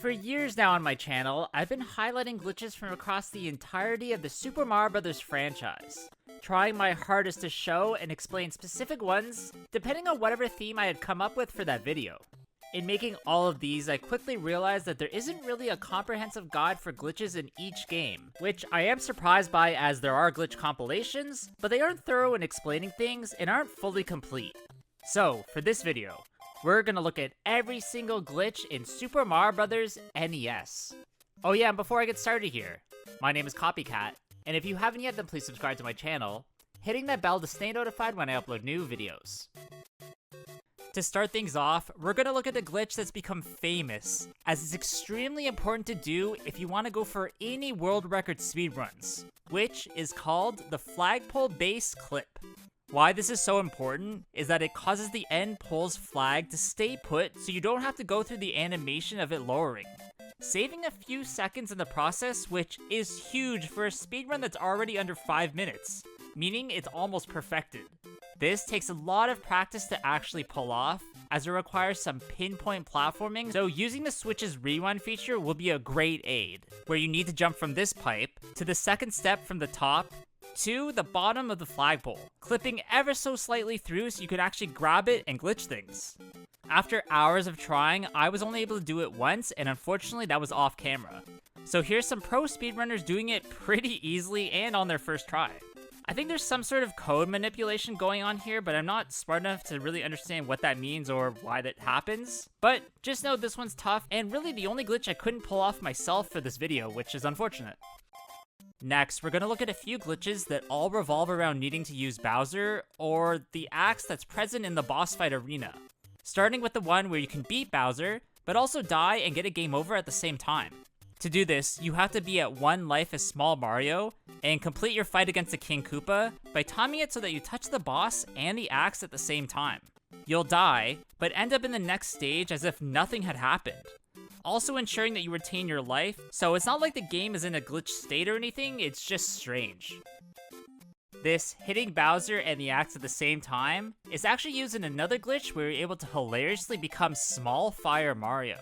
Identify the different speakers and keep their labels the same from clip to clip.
Speaker 1: For years now on my channel, I've been highlighting glitches from across the entirety of the Super Mario Bros. Franchise, trying my hardest to show and explain specific ones, depending on whatever theme I had come up with for that video. In making all of these, I quickly realized that there isn't really a comprehensive guide for glitches in each game, which I am surprised by as there are glitch compilations, but they aren't thorough in explaining things and aren't fully complete. So, for this video, we're gonna look at every single glitch in Super Mario Bros. NES. Oh yeah, and before I get started here, my name is Copycat, and if you haven't yet, then please subscribe to my channel, hitting that bell to stay notified when I upload new videos. To start things off, we're gonna look at a glitch that's become famous, as it's extremely important to do if you want to go for any world record speedruns, which is called the Flagpole base clip. Why this is so important is that it causes the end pole's flag to stay put so you don't have to go through the animation of it lowering, saving a few seconds in the process, which is huge for a speedrun that's already under 5 minutes, meaning it's almost perfected. This takes a lot of practice to actually pull off, as it requires some pinpoint platforming, so using the Switch's rewind feature will be a great aid, where you need to jump from this pipe to the second step from the top to the bottom of the flagpole, clipping ever so slightly through so you could actually grab it and glitch things. After hours of trying, I was only able to do it once, and unfortunately that was off camera. So here's some pro speedrunners doing it pretty easily and on their first try. I think there's some sort of code manipulation going on here, but I'm not smart enough to really understand what that means or why that happens. But just know this one's tough, and really the only glitch I couldn't pull off myself for this video, which is unfortunate. Next, we're gonna look at a few glitches that all revolve around needing to use Bowser, or the axe that's present in the boss fight arena. Starting with the one where you can beat Bowser, but also die and get a game over at the same time. To do this, you have to be at 1 life as Small Mario, and complete your fight against the King Koopa by timing it so that you touch the boss and the axe at the same time. You'll die, but end up in the next stage as if nothing had happened, also ensuring that you retain your life, so it's not like the game is in a glitch state or anything, it's just strange. This hitting Bowser and the axe at the same time is actually used in another glitch where you're able to hilariously become Small Fire Mario,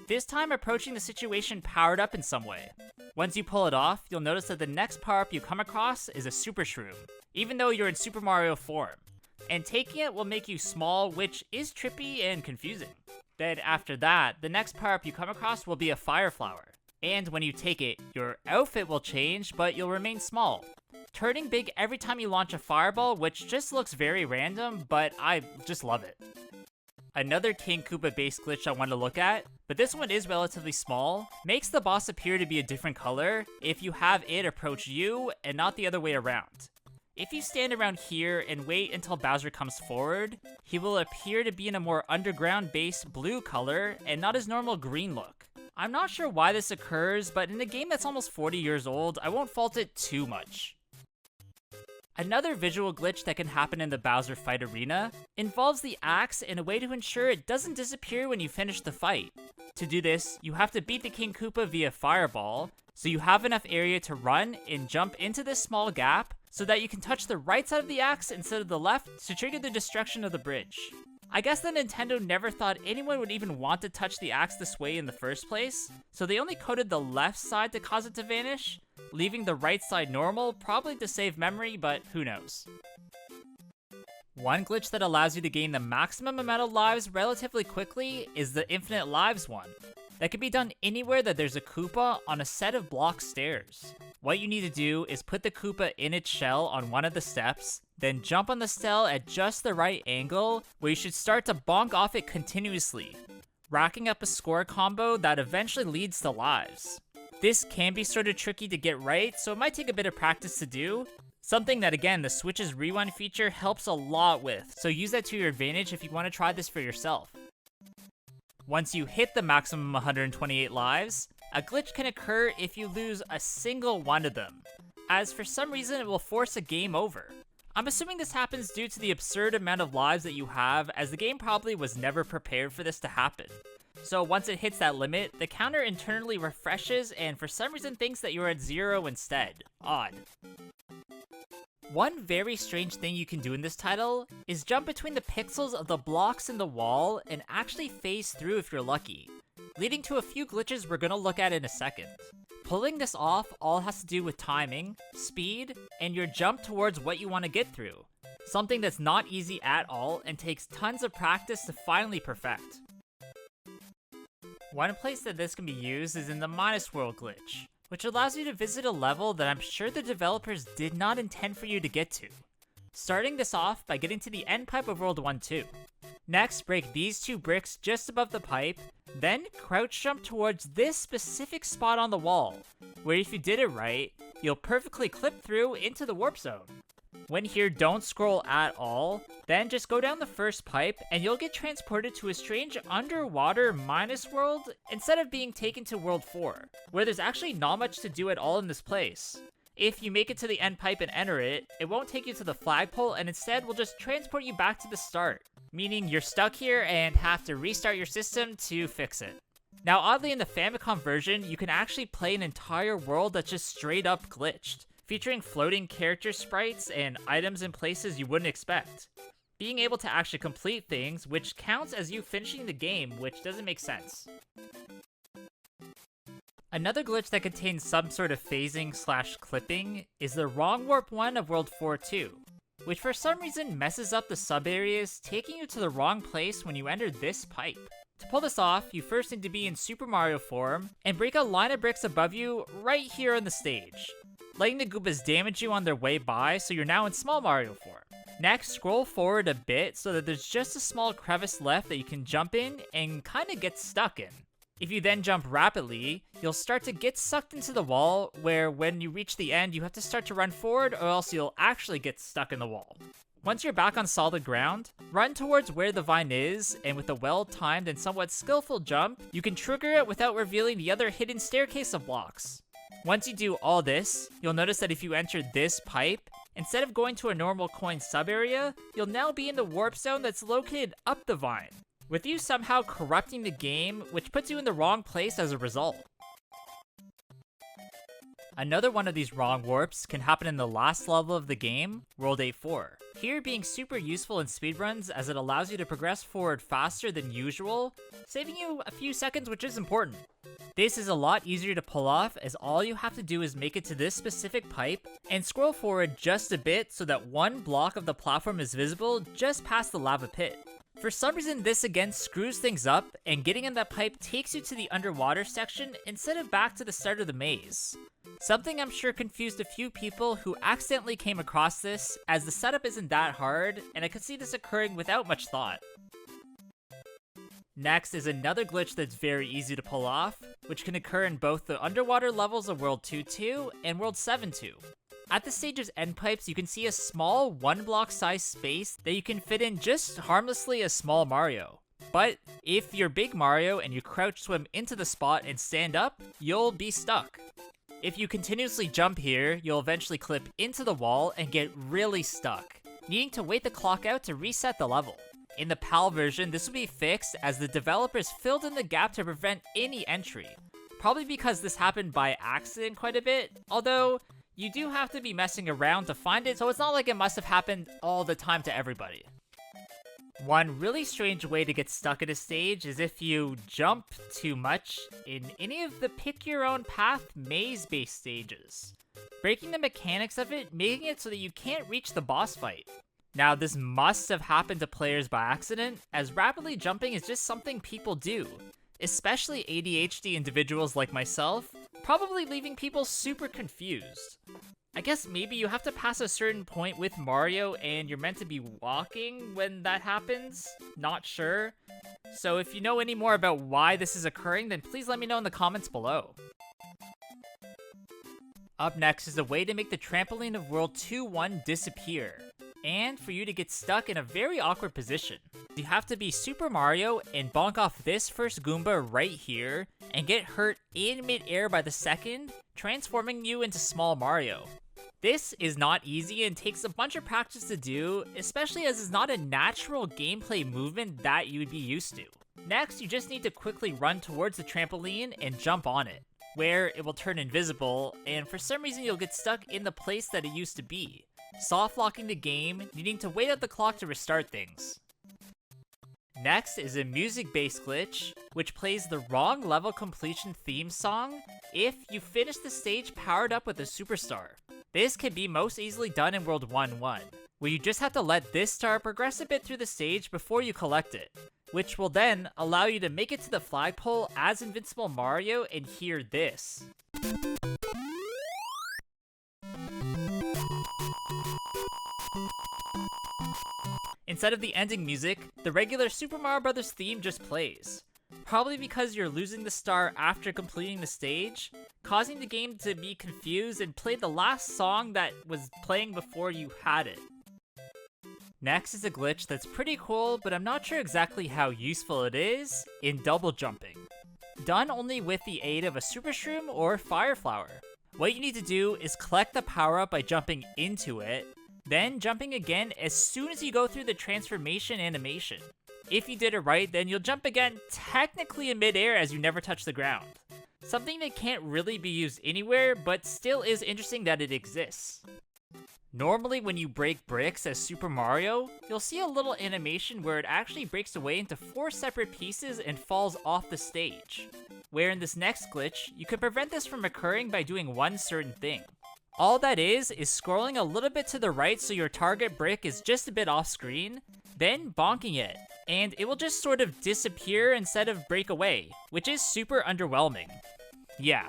Speaker 1: this time approaching the situation powered up in some way. Once you pull it off, you'll notice that the next power-up you come across is a Super Shroom, even though you're in Super Mario form, and taking it will make you small, which is trippy and confusing. Then after that, the next power-up you come across will be a Fire Flower, and when you take it, your outfit will change, but you'll remain small, turning big every time you launch a fireball, which just looks very random, but I just love it. Another King Koopa base glitch I want to look at, but this one is relatively small, makes the boss appear to be a different color if you have it approach you and not the other way around. If you stand around here and wait until Bowser comes forward, he will appear to be in a more underground base blue color and not his normal green look. I'm not sure why this occurs, but in a game that's almost 40 years old, I won't fault it too much. Another visual glitch that can happen in the Bowser fight arena involves the axe in a way to ensure it doesn't disappear when you finish the fight. To do this, you have to beat the King Koopa via fireball, so you have enough area to run and jump into this small gap so that you can touch the right side of the axe instead of the left to trigger the destruction of the bridge. I guess that Nintendo never thought anyone would even want to touch the axe this way in the first place, so they only coded the left side to cause it to vanish, leaving the right side normal, probably to save memory, but who knows. One glitch that allows you to gain the maximum amount of lives relatively quickly is the infinite lives one. That can be done anywhere that there's a Koopa on a set of block stairs. What you need to do is put the Koopa in its shell on one of the steps, then jump on the cell at just the right angle where you should start to bonk off it continuously, racking up a score combo that eventually leads to lives. This can be sort of tricky to get right, so it might take a bit of practice to do, something that again the Switch's rewind feature helps a lot with, so use that to your advantage if you want to try this for yourself. Once you hit the maximum 128 lives, a glitch can occur if you lose a single one of them, as for some reason it will force a game over. I'm assuming this happens due to the absurd amount of lives that you have, as the game probably was never prepared for this to happen. So once it hits that limit, the counter internally refreshes and for some reason thinks that you're at 0 instead. Odd. One very strange thing you can do in this title is jump between the pixels of the blocks in the wall and actually phase through if you're lucky. leading to a few glitches we're gonna look at in a second. Pulling this off all has to do with timing, speed, and your jump towards what you want to get through. Something that's not easy at all and takes tons of practice to finally perfect. One place that this can be used is in the minus world glitch, which allows you to visit a level that I'm sure the developers did not intend for you to get to. Starting this off by getting to the end pipe of World 1-2. Next, break these two bricks just above the pipe, then crouch jump towards this specific spot on the wall, where if you did it right, you'll perfectly clip through into the warp zone. When here, don't scroll at all, then just go down the first pipe and you'll get transported to a strange underwater minus world instead of being taken to World 4, where there's actually not much to do at all in this place. If you make it to the end pipe and enter it, it won't take you to the flagpole and instead will just transport you back to the start, meaning you're stuck here and have to restart your system to fix it. Now oddly, in the Famicom version, you can actually play an entire world that's just straight up glitched, featuring floating character sprites and items in places you wouldn't expect. Being able to actually complete things, which counts as you finishing the game, which doesn't make sense. Another glitch that contains some sort of phasing/clipping is the wrong warp 1 of World 4-2, which for some reason messes up the sub-areas, taking you to the wrong place when you enter this pipe. To pull this off, you first need to be in Super Mario form, and break a line of bricks above you right here on the stage, letting the Goombas damage you on their way by so you're now in Small Mario form. Next, scroll forward a bit so that there's just a small crevice left that you can jump in and kinda get stuck in. If you then jump rapidly, you'll start to get sucked into the wall, where when you reach the end, you have to start to run forward or else you'll actually get stuck in the wall. Once you're back on solid ground, run towards where the vine is, and with a well-timed and somewhat skillful jump, you can trigger it without revealing the other hidden staircase of blocks. Once you do all this, you'll notice that if you enter this pipe, instead of going to a normal coin sub-area, you'll now be in the warp zone that's located up the vine, with you somehow corrupting the game, which puts you in the wrong place as a result. Another one of these wrong warps can happen in the last level of the game, World 8-4. Here being super useful in speedruns as it allows you to progress forward faster than usual, saving you a few seconds, which is important. This is a lot easier to pull off, as all you have to do is make it to this specific pipe and scroll forward just a bit so that one block of the platform is visible just past the lava pit. For some reason, this again screws things up, and getting in that pipe takes you to the underwater section instead of back to the start of the maze. Something I'm sure confused a few people who accidentally came across this, as the setup isn't that hard, and I could see this occurring without much thought. Next is another glitch that's very easy to pull off, which can occur in both the underwater levels of World 2-2 and World 7-2. At the stage's end pipes, you can see a small one-block size space that you can fit in just harmlessly as Small Mario. But if you're Big Mario and you crouch swim into the spot and stand up, you'll be stuck. If you continuously jump here, you'll eventually clip into the wall and get really stuck, needing to wait the clock out to reset the level. In the PAL version, this will be fixed as the developers filled in the gap to prevent any entry. Probably because this happened by accident quite a bit, although you do have to be messing around to find it, so it's not like it must have happened all the time to everybody. One really strange way to get stuck at a stage is if you jump too much in any of the pick your own path maze-based stages, breaking the mechanics of it, making it so that you can't reach the boss fight. Now, this must have happened to players by accident, as rapidly jumping is just something people do, especially ADHD individuals like myself, probably leaving people super confused. I guess maybe you have to pass a certain point with Mario and you're meant to be walking when that happens? Not sure. So if you know any more about why this is occurring, then please let me know in the comments below. Up next is a way to make the trampoline of World 2-1 disappear, and for you to get stuck in a very awkward position. You have to be Super Mario and bonk off this first Goomba right here, and get hurt in mid-air by the second, transforming you into Small Mario. This is not easy and takes a bunch of practice to do, especially as it's not a natural gameplay movement that you would be used to. Next, you just need to quickly run towards the trampoline and jump on it, where it will turn invisible, and for some reason you'll get stuck in the place that it used to be, soft locking the game, needing to wait out the clock to restart things. Next is a music-based glitch, which plays the wrong level completion theme song if you finish the stage powered up with a superstar. This can be most easily done in World 1-1, where you just have to let this star progress a bit through the stage before you collect it, which will then allow you to make it to the flagpole as Invincible Mario and hear this. Instead of the ending music, the regular Super Mario Bros. Theme just plays. Probably because you're losing the star after completing the stage, causing the game to be confused and play the last song that was playing before you had it. Next is a glitch that's pretty cool, but I'm not sure exactly how useful it is, in double jumping. Done only with the aid of a Super Shroom or Fire Flower. What you need to do is collect the power-up by jumping into it, then jumping again as soon as you go through the transformation animation. If you did it right, then you'll jump again technically in midair as you never touch the ground. Something that can't really be used anywhere, but still is interesting that it exists. Normally when you break bricks as Super Mario, you'll see a little animation where it actually breaks away into 4 separate pieces and falls off the stage. Where in this next glitch, you can prevent this from occurring by doing one certain thing. All that is scrolling a little bit to the right so your target brick is just a bit off screen, then bonking it, and it will just sort of disappear instead of break away, which is super underwhelming. Yeah.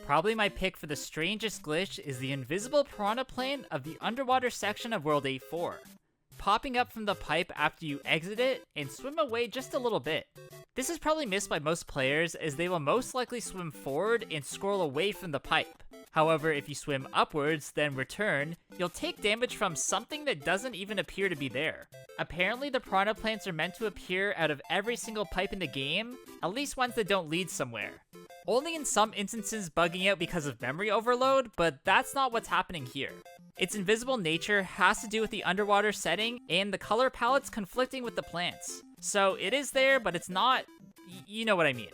Speaker 1: Probably my pick for the strangest glitch is the invisible piranha plane of the underwater section of World 8-4, popping up from the pipe after you exit it and swim away just a little bit. This is probably missed by most players as they will most likely swim forward and scroll away from the pipe. However, if you swim upwards, then return, you'll take damage from something that doesn't even appear to be there. Apparently, the piranha plants are meant to appear out of every single pipe in the game, at least ones that don't lead somewhere. Only in some instances bugging out because of memory overload, but that's not what's happening here. Its invisible nature has to do with the underwater setting and the color palettes conflicting with the plants. So it is there, but it's not, you know what I mean.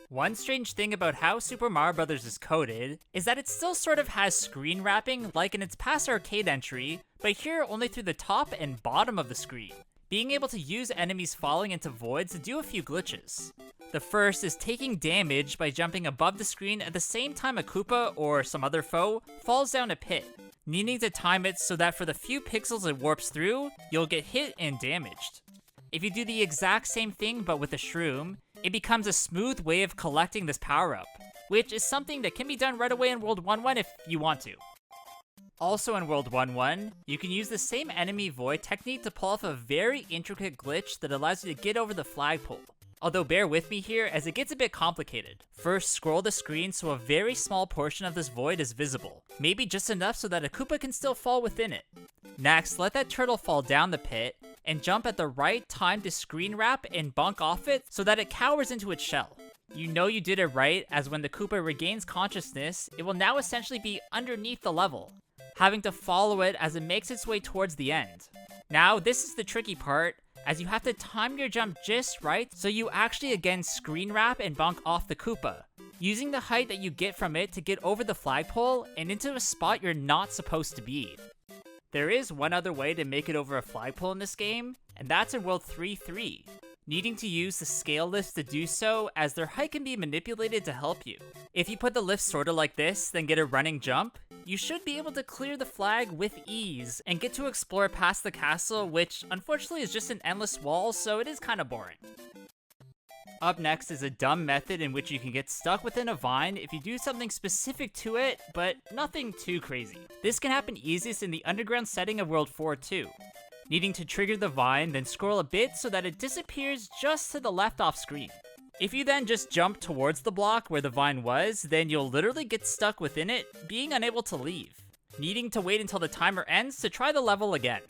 Speaker 1: One strange thing about how Super Mario Bros. Is coded is that it still sort of has screen wrapping like in its past arcade entry, but here only through the top and bottom of the screen, being able to use enemies falling into voids to do a few glitches. The first is taking damage by jumping above the screen at the same time a Koopa or some other foe falls down a pit, needing to time it so that for the few pixels it warps through, you'll get hit and damaged. If you do the exact same thing but with a shroom, it becomes a smooth way of collecting this power-up, which is something that can be done right away in World 1-1 if you want to. Also in World 1-1, you can use the same enemy void technique to pull off a very intricate glitch that allows you to get over the flagpole. Although bear with me here as it gets a bit complicated. First, scroll the screen so a very small portion of this void is visible, maybe just enough so that a Koopa can still fall within it. Next, let that turtle fall down the pit, and jump at the right time to screen wrap and bonk off it so that it cowers into its shell. You know you did it right, as when the Koopa regains consciousness, it will now essentially be underneath the level, having to follow it as it makes its way towards the end. Now, this is the tricky part, as you have to time your jump just right so you actually again screen wrap and bonk off the Koopa, using the height that you get from it to get over the flagpole and into a spot you're not supposed to be. There is one other way to make it over a flagpole in this game, and that's in World 3-3, needing to use the scale lifts to do so as their height can be manipulated to help you. If you put the lift sorta like this, then get a running jump, you should be able to clear the flag with ease and get to explore past the castle, which unfortunately is just an endless wall, so it is kinda boring. Up next is a dumb method in which you can get stuck within a vine if you do something specific to it, but nothing too crazy. This can happen easiest in the underground setting of World 4-2. Needing to trigger the vine, then scroll a bit so that it disappears just to the left off screen. If you then just jump towards the block where the vine was, then you'll literally get stuck within it, being unable to leave. Needing to wait until the timer ends to try the level again.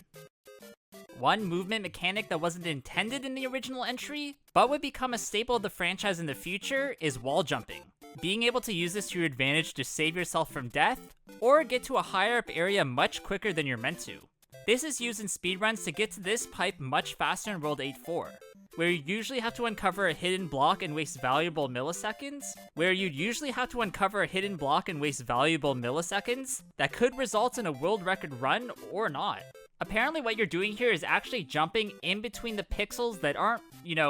Speaker 1: One movement mechanic that wasn't intended in the original entry, but would become a staple of the franchise in the future, is wall jumping. Being able to use this to your advantage to save yourself from death, or get to a higher up area much quicker than you're meant to. This is used in speedruns to get to this pipe much faster in World 8-4, where you usually have to uncover a hidden block and waste valuable milliseconds, that could result in a world record run or not. Apparently what you're doing here is actually jumping in between the pixels that aren't,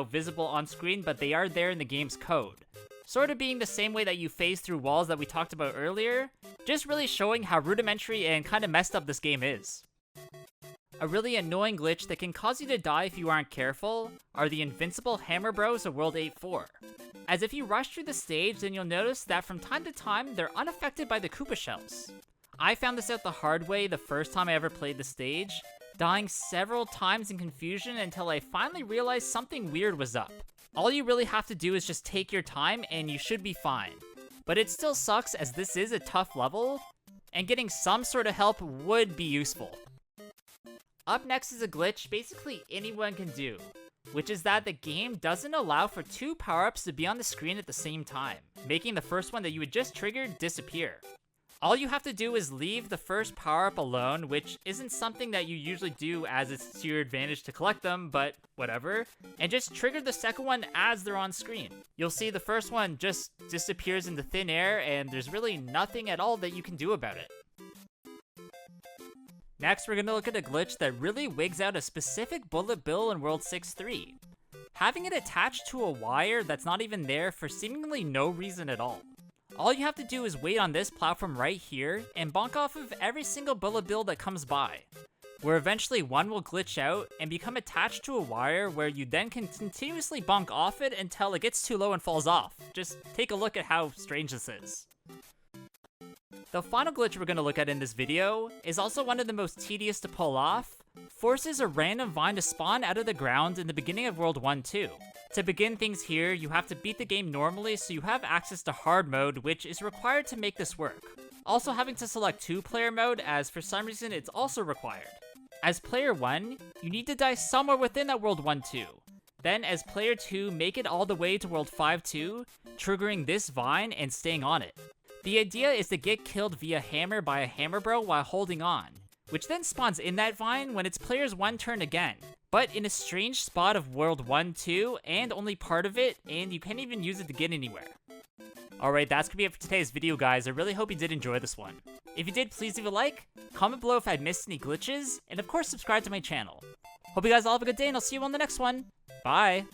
Speaker 1: visible on screen, but they are there in the game's code. Sort of being the same way that you phase through walls that we talked about earlier, just really showing how rudimentary and kind of messed up this game is. A really annoying glitch that can cause you to die if you aren't careful are the invincible hammer bros of World 8-4. As if you rush through the stage, then you'll notice that from time to time, they're unaffected by the Koopa shells. I found this out the hard way the first time I ever played the stage, dying several times in confusion until I finally realized something weird was up. All you really have to do is just take your time and you should be fine. But it still sucks as this is a tough level, and getting some sort of help would be useful. Up next is a glitch basically anyone can do, which is that the game doesn't allow for 2 power-ups to be on the screen at the same time, making the first one that you had just triggered disappear. All you have to do is leave the first power-up alone, which isn't something that you usually do as it's to your advantage to collect them, but whatever, and just trigger the second one as they're on screen. You'll see the first one just disappears into thin air, and there's really nothing at all that you can do about it. Next, we're going to look at a glitch that really wigs out a specific bullet bill in World 6-3. Having it attached to a wire that's not even there for seemingly no reason at all. All you have to do is wait on this platform right here and bonk off of every single bullet bill that comes by, where eventually one will glitch out and become attached to a wire where you then can continuously bonk off it until it gets too low and falls off. Just take a look at how strange this is. The final glitch we're going to look at in this video is also one of the most tedious to pull off. Forces a random vine to spawn out of the ground in the beginning of World 1-2. To begin things here, you have to beat the game normally so you have access to hard mode, which is required to make this work. Also having to select 2-player mode, as for some reason it's also required. As player 1, you need to die somewhere within that World 1-2. Then as player 2, make it all the way to World 5-2, triggering this vine and staying on it. The idea is to get killed via hammer by a hammer bro while holding on, which then spawns in that vine when it's player's 1 turn again, but in a strange spot of World 1-2 and only part of it, and you can't even use it to get anywhere. Alright, that's gonna be it for today's video, guys. I really hope you did enjoy this one. If you did, please leave a like, comment below if I missed any glitches, and of course subscribe to my channel. Hope you guys all have a good day, and I'll see you on the next one. Bye!